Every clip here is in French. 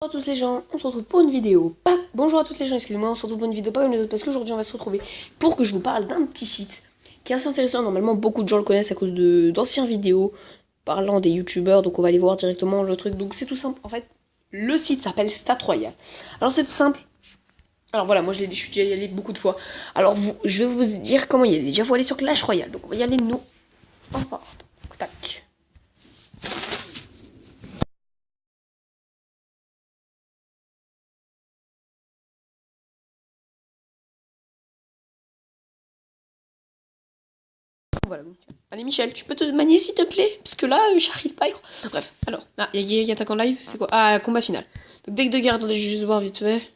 Bonjour à tous les gens, on se retrouve pour une vidéo. Bonjour à tous les gens, excusez-moi, on se retrouve pour une vidéo pas comme les autres parce qu'aujourd'hui on va se retrouver pour que je vous parle d'un petit site qui est assez intéressant. Normalement, beaucoup de gens le connaissent à cause d'anciens vidéos parlant des youtubeurs, donc on va aller voir directement le truc. Donc c'est tout simple en fait. Le site s'appelle Stat Royal. Alors c'est tout simple. Alors voilà, moi je suis déjà y allé beaucoup de fois. Alors je vais vous dire comment y aller. Déjà, faut aller sur Clash Royale. Donc on va y aller nous. Oh, pardon. Tac. Voilà. Allez Michel, tu peux te manier s'il te plaît? Parce que là, j'arrive pas à y croire. Bref, alors, il y a attaque en live, c'est quoi? Ah, combat final. Donc deck de guerre, attendez, je vais juste voir vite fait.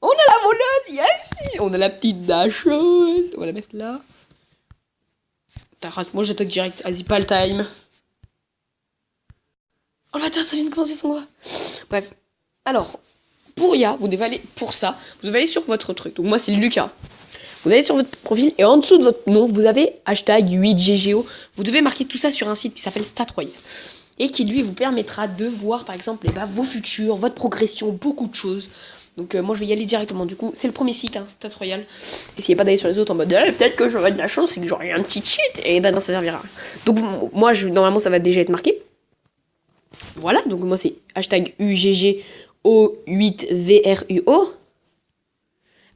On a la voleuse, yes! On a la petite dacheuse. On va la mettre là. Moi j'attaque direct, vas-y, pas le time. Oh bâtard, ça vient de commencer son combat. Bref, alors, vous devez aller, pour ça, vous devez aller sur votre truc. Donc moi c'est Lucas. Vous allez sur votre profil et en dessous de votre nom, vous avez hashtag 8GGO. Vous devez marquer tout ça sur un site qui s'appelle Stat Royal. Et qui lui vous permettra de voir par exemple vos futurs, votre progression, beaucoup de choses. Donc moi je vais y aller directement. Du coup, c'est le premier site, Stat Royal. Essayez pas d'aller sur les autres en mode peut-être que j'aurai de la chance et que j'aurai un petit cheat. Et ben non, ça servira. Donc moi, normalement, ça va déjà être marqué. Voilà, donc moi c'est hashtag UGGO8VRUO.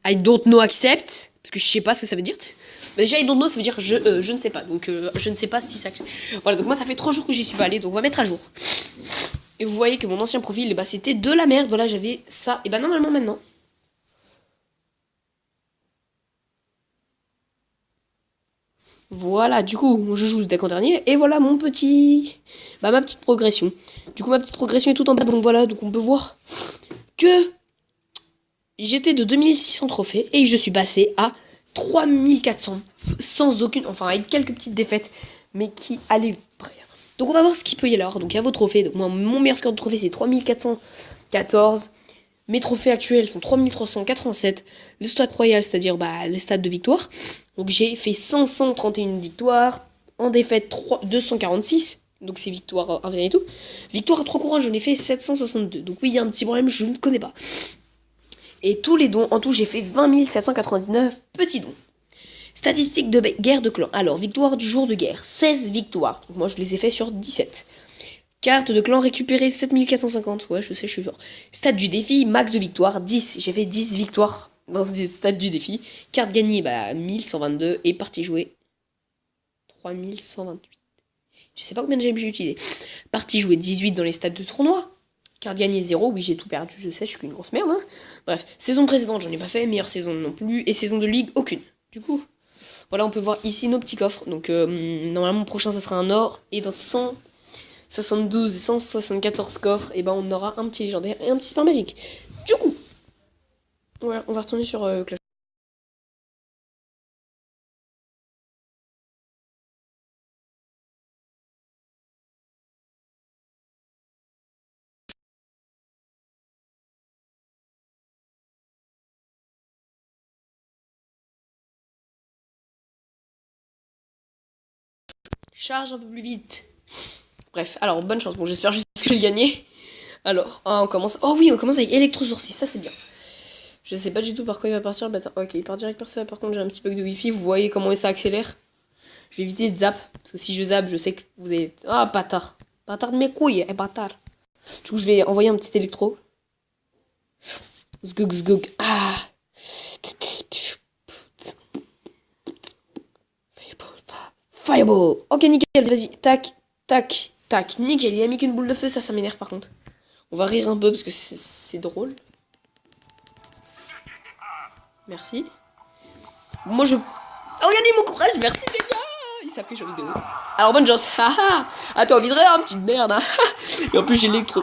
I don't know accept. Parce que je sais pas ce que ça veut dire. Mais déjà, I don't know, ça veut dire je ne sais pas. Donc, je ne sais pas si ça. Voilà, donc moi, ça fait 3 jours que j'y suis pas allé. Donc, on va mettre à jour. Et vous voyez que mon ancien profil, c'était de la merde. Voilà, j'avais ça. Et normalement, maintenant. Voilà, du coup, je joue ce deck en dernier. Et voilà mon petit. Ma petite progression. Du coup, ma petite progression est tout en bas. Donc, voilà, donc on peut voir que j'étais de 2600 trophées. Et je suis passé à 3400 sans aucune, enfin avec quelques petites défaites, mais qui allaient près. Donc on va voir ce qu'il peut y avoir. Donc il y a vos trophées. Donc moi, mon meilleur score de trophée c'est 3414. Mes trophées actuels sont 3387. Le stade royal, c'est-à-dire les stades de victoire. Donc j'ai fait 531 victoires. En défaite 246. Donc c'est victoire 1 et tout. Victoire à 3 courants, j'en ai fait 762. Donc oui, il y a un petit problème, je ne connais pas. Et tous les dons, en tout, j'ai fait 20 799 petits dons. Statistiques de guerre de clan. Alors, victoire du jour de guerre, 16 victoires. Donc moi, je les ai fait sur 17. Carte de clan récupérée, 7450. Ouais, je sais, je suis fort. Stade du défi, max de victoire, 10. J'ai fait 10 victoires dans ce stade du défi. Carte gagnée, 1122. Et partie jouée, 3128. Je sais pas combien de gemmes j'ai utilisé. Partie jouée, 18 dans les stades de tournoi. Carte gagnée 0, oui j'ai tout perdu, je sais, je suis qu'une grosse merde. Bref, saison précédente, j'en ai pas fait, meilleure saison non plus, et saison de ligue, aucune. Du coup, voilà, on peut voir ici nos petits coffres. Donc, normalement, le prochain, ça sera un or, et dans 172 et 174 coffres, et on aura un petit légendaire et un petit super magique. Du coup, voilà, on va retourner sur Clash. Charge un peu plus vite. Bref, alors, bonne chance. Bon, j'espère juste que je vais gagner. Alors, on commence. Oh oui, on commence avec Électrosourcil, ça c'est bien. Je sais pas du tout par quoi il va partir le bâtard. Ok, il part direct par ça. Par contre, j'ai un petit bug de wifi. Vous voyez comment ça accélère. Je vais éviter de zap. Parce que si je zappe, je sais que vous êtes. Ah, bâtard. Bâtard de mes couilles, bâtard. Du coup, je vais envoyer un petit électro. Zgug, zgug. Ah. Fireball. Ok, nickel. Vas-y. Tac, tac, tac. Nickel. Il a mis qu'une boule de feu. Ça m'énerve par contre. On va rire un peu parce que c'est drôle. Merci. Moi, je... Oh, regardez mon courage. Merci, les gars. Ils savent que j'ai envie de... Alors, bonne chance. Ah, t'as envie de rire, petite merde. Et en plus, j'ai l'électro.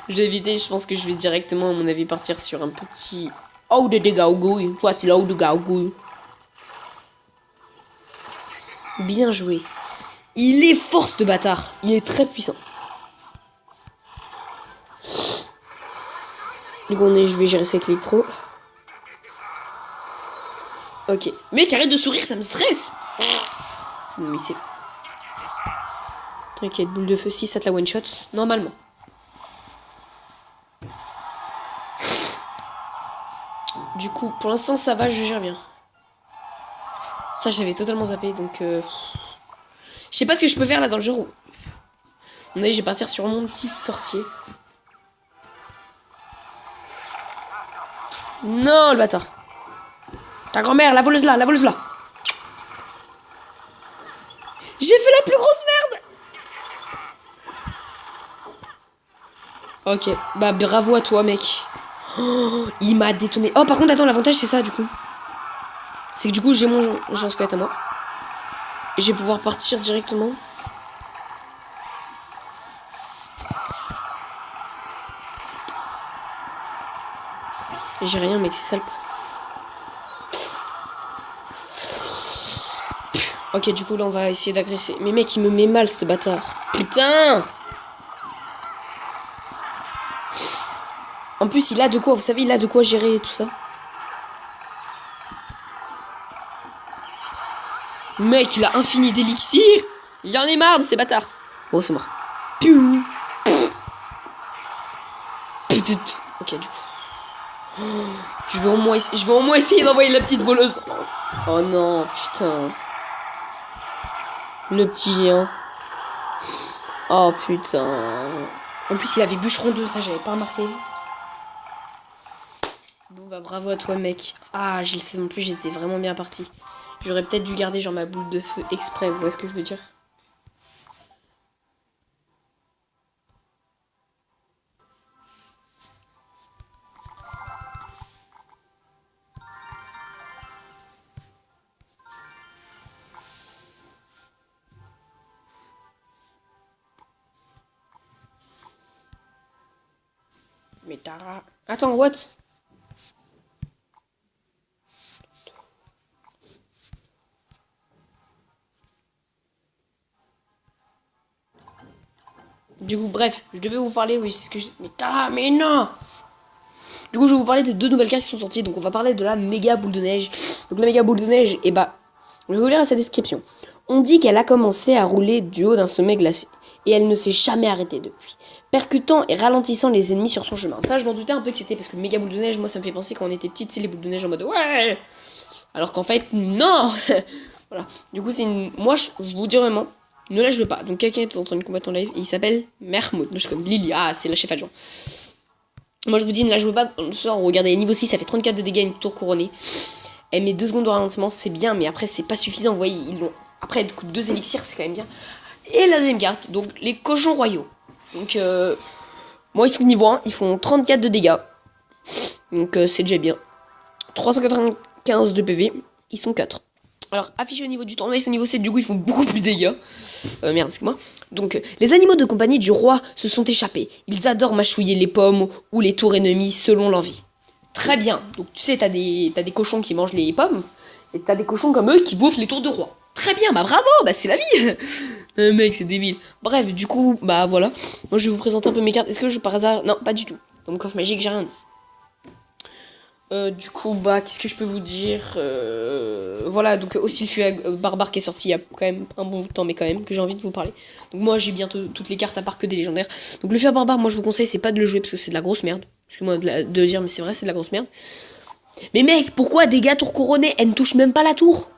Je vais éviter. Je pense que je vais directement, à mon avis, partir sur un petit... Oh, de dégâts au goût. Voici là, de dégâts au goût. Bien joué. Il est force de bâtard. Il est très puissant. Du coup, je vais gérer cet électro. Ok. Mec, arrête de sourire, ça me stresse. Oui, c'est... T'inquiète, boule de feu, si ça te la one shot, normalement. Du coup, pour l'instant, ça va, je gère bien. Ça, j'avais totalement zappé, donc... Je sais pas ce que je peux faire là dans le jeu. On je vais partir sur mon petit sorcier. Non, le bâtard. Ta grand-mère, la voleuse là, la voleuse là. J'ai fait la plus grosse merde. Ok, bah bravo à toi, mec. Oh, il m'a détonné. Oh, par contre, attends, l'avantage c'est ça, du coup. C'est que du coup, j'ai un squelette à moi. Et je vais pouvoir partir directement. J'ai rien, mec, c'est ça le... Ok, du coup, là, on va essayer d'agresser. Mais mec, il me met mal, ce bâtard. Putain! En plus, il a de quoi, vous savez, il a de quoi gérer tout ça. Mec, il a infini d'élixir. Il en est marre de ces bâtards. Oh, c'est mort. Piou. Ok, du coup. Je vais au moins essayer d'envoyer la petite voleuse. Oh non, putain. Le petit géant. Oh putain. En plus, il avait bûcheron 2, ça, j'avais pas remarqué. Bon, bah bravo à toi, mec. Ah, je le sais non plus, j'étais vraiment bien parti. J'aurais peut-être dû garder genre ma boule de feu exprès, vous voyez ce que je veux dire? Mais Tara... Attends, what? Du coup, bref, je devais vous parler, oui, c'est ce que je... Mais Tara, mais non! Du coup, je vais vous parler des 2 nouvelles cartes qui sont sorties. Donc, on va parler de la méga boule de neige. Donc, la méga boule de neige, et bah, je vais vous lire sa description. On dit qu'elle a commencé à rouler du haut d'un sommet glacé. Et elle ne s'est jamais arrêtée depuis, percutant et ralentissant les ennemis sur son chemin. Ça, je m'en doutais un peu que c'était parce que méga boule de neige, moi, ça me fait penser quand on était petite, c'est les boules de neige en mode ouais! Alors qu'en fait, non! Voilà. Du coup, c'est une. Moi, je vous dis vraiment, ne la jouez pas. Donc, quelqu'un est en train de combattre en live et il s'appelle Mermoud. Je suis comme Lily. Ah, c'est la chef adjoint. Moi, je vous dis, ne la jouez pas dans le sort. Regardez, niveau 6, ça fait 34 de dégâts, une tour couronnée. Elle met 2 secondes de ralentissement, c'est bien, mais après, c'est pas suffisant. Vous voyez, ils l'ont. Après, du coup, 2 élixirs, c'est quand même bien. Et la deuxième carte, donc les cochons royaux. Donc, moi, ils sont niveau 1, ils font 34 de dégâts. Donc, c'est déjà bien. 395 de PV, ils sont 4. Alors, affichés au niveau du tournoi, ils sont niveau 7, du coup, ils font beaucoup plus de dégâts. Merde, excuse-moi. Donc, les animaux de compagnie du roi se sont échappés. Ils adorent mâchouiller les pommes ou les tours ennemies selon l'envie. Très bien. Donc, tu sais, t'as des cochons qui mangent les pommes, et t'as des cochons comme eux qui bouffent les tours de roi. Très bien, bah bravo, bah c'est la vie. Mec, c'est débile. Bref, du coup, bah voilà. Moi, je vais vous présenter un peu mes cartes. Est-ce que je, par hasard... Non, pas du tout. Dans mon coffre magique, j'ai rien. Du coup, bah, qu'est-ce que je peux vous dire voilà, donc aussi le feu barbare qui est sorti il y a quand même un bon temps, mais quand même, que j'ai envie de vous parler. Donc moi, j'ai bientôt toutes les cartes à part que des légendaires. Donc le feu barbare, moi, je vous conseille, c'est pas de le jouer parce que c'est de la grosse merde. Excuse-moi de le dire, mais c'est vrai, c'est de la grosse merde. Mais mec, pourquoi dégâts tour couronné? Elle ne touche même pas la tour.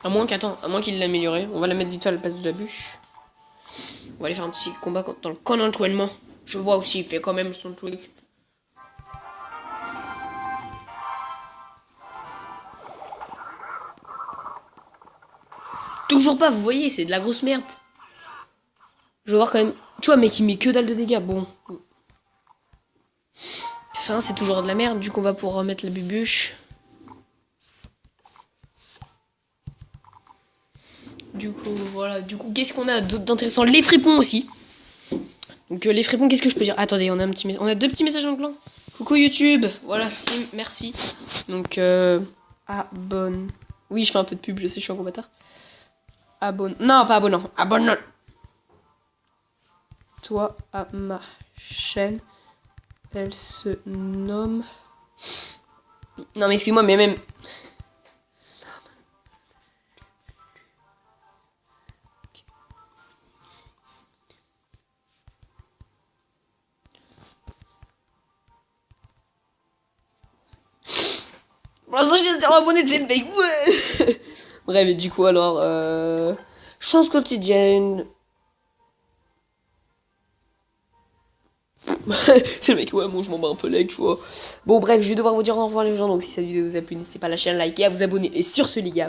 À moins qu'il l'ait amélioré. On va la mettre vite fait à la place de la bûche. On va aller faire un petit combat dans le camp d'entraînement. Je vois aussi, il fait quand même son truc. Toujours pas, vous voyez, c'est de la grosse merde. Je vais voir quand même. Tu vois, mec, il met que dalle de dégâts. Bon. Ça, c'est toujours de la merde. Du coup, on va pouvoir remettre la bubuche. Du coup, voilà. Du coup, qu'est-ce qu'on a d'intéressant? Les fripons aussi. Donc, les fripons, qu'est-ce que je peux dire? Attendez, on a 2 petits messages dans le clan. Coucou YouTube. Voilà, merci. Donc, abonne. Oui, je fais un peu de pub, je sais, je suis un gros bâtard. Abonne. Non, pas abonnant. Abonne. Toi à ma chaîne. Elle se nomme... Non mais excuse-moi, mais même... Pour l'instant, j'ai 0 abonnés, c'est le mec. Ouais. Bref, et du coup, alors, chance quotidienne. C'est le mec, ouais, moi je m'en bats un peu like, tu vois. Bon, bref, je vais devoir vous dire au revoir les gens. Donc, si cette vidéo vous a plu, n'hésitez pas à lâcher un like et à vous abonner. Et sur ce, les gars.